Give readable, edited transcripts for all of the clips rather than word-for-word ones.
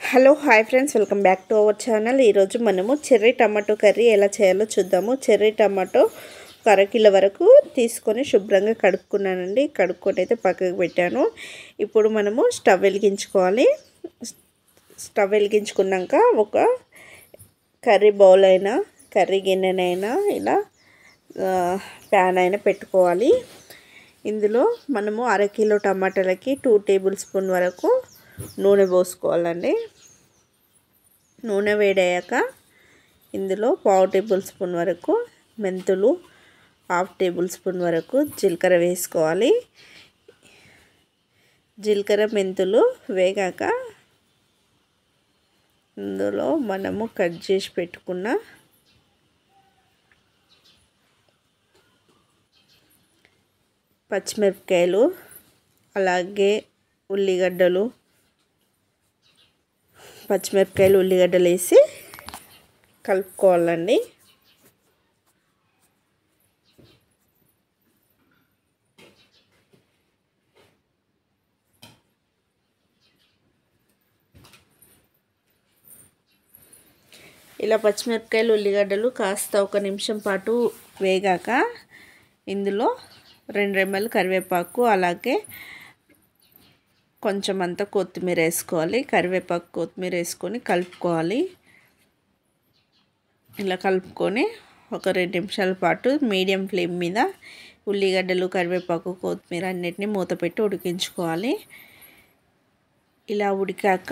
Hello hi friends, welcome back to our channel. ఈరోజు మనము cherry tomato curry ఎలా చేయాలో చూద్దాము. చెర్రీ టమాటో ఒక అరకిలో వరకు తీసుకొని శుభ్రంగా కడుక్కున్నానండి. కడుక్కొని అయితే పక్కకు పెట్టాను. ఇప్పుడు మనము స్టవ్ వెలిగించుకోవాలి. స్టవ్ వెలిగించుకున్నాక ఒక కర్రీ బౌల్ అయినా కర్రీ గిన్నెనైనా ఇలా ప్యాన్ అయినా పెట్టుకోవాలి. ఇందులో మనము అరకిలో టమాటాలకి 2 టేబుల్ స్పూన్ వరకు నూనె పోసుకోవాలండి. నూనె వేడయ్యాక ఇందులో 1/2 టేబుల్ స్పూన్ వరకు మెంతులు, 1/2 టేబుల్ స్పూన్ వరకు జీలకర్ర వేసుకోవాలి. జీలకర్ర మెంతులు వేగాక ఇందులో మనము కట్ చేసి పెట్టుకున్న పచ్చిమిరపకాయలు, అలాగే ఉల్లిగడ్డలు వేసి కలుపుకోవాలండి. ఇలా పచ్చిమిరపకాయలు, ఉల్లిగడ్డలు కాస్త 1 నిమిషం పాటు వేగాక ఇందులో 2 రెమ్మలు కరివేపాకు, అలాగే కొంచెం అంతా కొత్తిమీర వేసుకోవాలి. కరివేపాకు, కొత్తిమీర వేసుకొని కలుపుకోవాలి. ఇలా కలుపుకొని ఒక 2 నిమిషాల పాటు మీడియం ఫ్లేమ్ మీద ఉల్లిగడ్డలు, కరివేపాకు, కొత్తిమీర అన్నిటిని మూత పెట్టి ఉడికించుకోవాలి. ఇలా ఉడికాక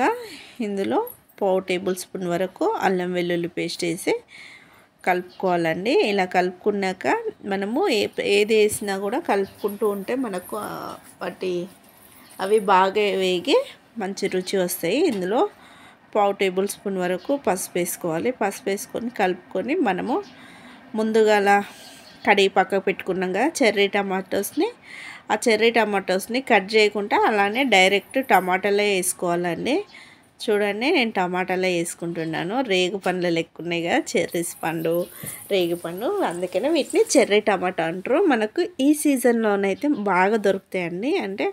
ఇందులో 1/4 టేబుల్ స్పూన్ వరకు అల్లం వెల్లుల్లి పేస్ట్ వేసి కలుపుకోవాలండి. ఇలా కలుపుకున్నాక మనము ఏది వేసినా కూడా కలుపుకుంటూ ఉంటే మనకు అవి బాగా వేగి మంచి రుచి వస్తాయి. ఇందులో 1/4 టేబుల్ స్పూన్ వరకు పసుపు వేసుకోవాలి. పసుపు వేసుకొని కలుపుకొని మనము ముందుగా అలా కడిగి పక్కకు పెట్టుకున్నాం కదా చెర్రీ టమాటోస్ని కట్ చేయకుండా అలానే డైరెక్ట్ టమాటాలే వేసుకోవాలండి. చూడండి, నేను టమాటాలే వేసుకుంటున్నాను. రేగు పండ్ల లెక్క ఉన్నాయి కదా చెర్రీస్ పండు, రేగు పండు, అందుకనే వీటిని చెర్రీ టమాటో అంటారు. మనకు ఈ సీజన్లోనైతే బాగా దొరుకుతాయండి. అంటే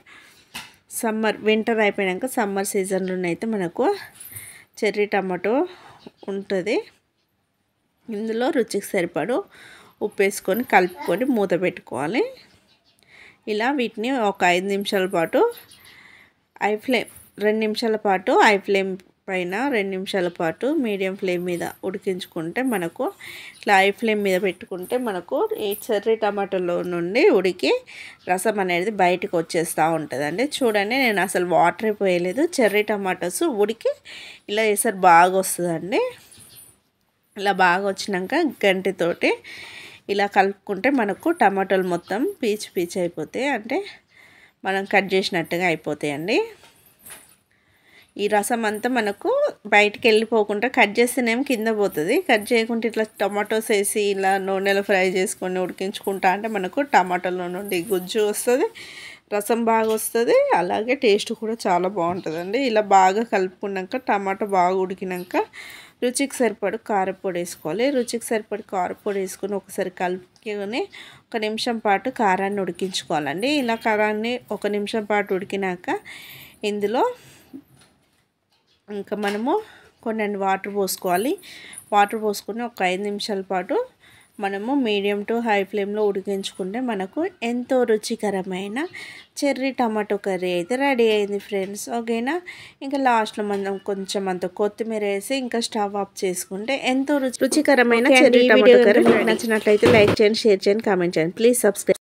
వింటర్ అయిపోయాక సమ్మర్ సీజన్లోనైతే మనకు చెర్రీ టమాటో ఉంటుంది. ఇందులో రుచికి సరిపడు ఉప్పు వేసుకొని కలుపుకొని మూత పెట్టుకోవాలి. ఇలా వీటిని ఒక 5 నిమిషాల పాటు 2 నిమిషాల పాటు హై ఫ్లేమ్ పైన, 2 నిమిషాల పాటు మీడియం ఫ్లేమ్ మీద ఉడికించుకుంటే మనకు ఇట్లా హై ఫ్లేమ్ మీద పెట్టుకుంటే మనకు ఈ చెర్రీ టమాటోలో నుండి ఉడికి రసం అనేది బయటకు వచ్చేస్తూ ఉంటుందండి. చూడండి, నేను అసలు వాటర్ పోయలేదు. చెర్రీ టమాటోస్ ఉడికి ఇలా వేసారు బాగా వస్తుందండి. ఇలా బాగా వచ్చినాక గంటితోటి ఇలా కలుపుకుంటే మనకు టమాటోలు మొత్తం పీచు అయిపోతాయి. అంటే మనం కట్ చేసినట్టుగా అయిపోతాయండి. ఈ రసం అంతా మనకు బయటికి వెళ్ళిపోకుండా కట్ చేస్తేనేమో కింద పోతుంది. కట్ చేయకుండా ఇట్లా టమాటోస్ వేసి ఇలా నూనెలో ఫ్రై చేసుకొని ఉడికించుకుంటా అంటే మనకు టమాటోలో నుండి గుజ్జు వస్తుంది, రసం బాగా వస్తుంది, అలాగే టేస్ట్ కూడా చాలా బాగుంటుందండి. ఇలా బాగా కలుపుకున్నాక టమాటో బాగా ఉడికినాక రుచికి సరిపడు కారపొడి వేసుకోవాలి. రుచికి సరిపడి కారపొడి వేసుకొని ఒకసారి కలుపుకొని 1 నిమిషం పాటు కారాన్ని ఉడికించుకోవాలండి. ఇలా కారాన్ని 1 నిమిషం పాటు ఉడికినాక ఇందులో ఇంకా మనము కొన్ని వాటర్ పోసుకోవాలి. వాటర్ పోసుకొని ఒక 5 నిమిషాల పాటు మనము మీడియం టు హై ఫ్లేమ్లో ఉడికించుకుంటే మనకు ఎంతో రుచికరమైన చెర్రీ టమాటో కర్రీ అయితే రెడీ అయింది ఫ్రెండ్స్. ఓకేనా, ఇంకా లాస్ట్లో మనం కొంచెం అంత కొత్తిమీర వేసి ఇంకా స్టవ్ ఆఫ్ చేసుకుంటే ఎంతో రుచికరమైన చెర్రీ టమాటో కర్రీ. నచ్చినట్లయితే లైక్ చేయండి, షేర్ చేయండి, కామెంట్ చేయండి. Please subscribe.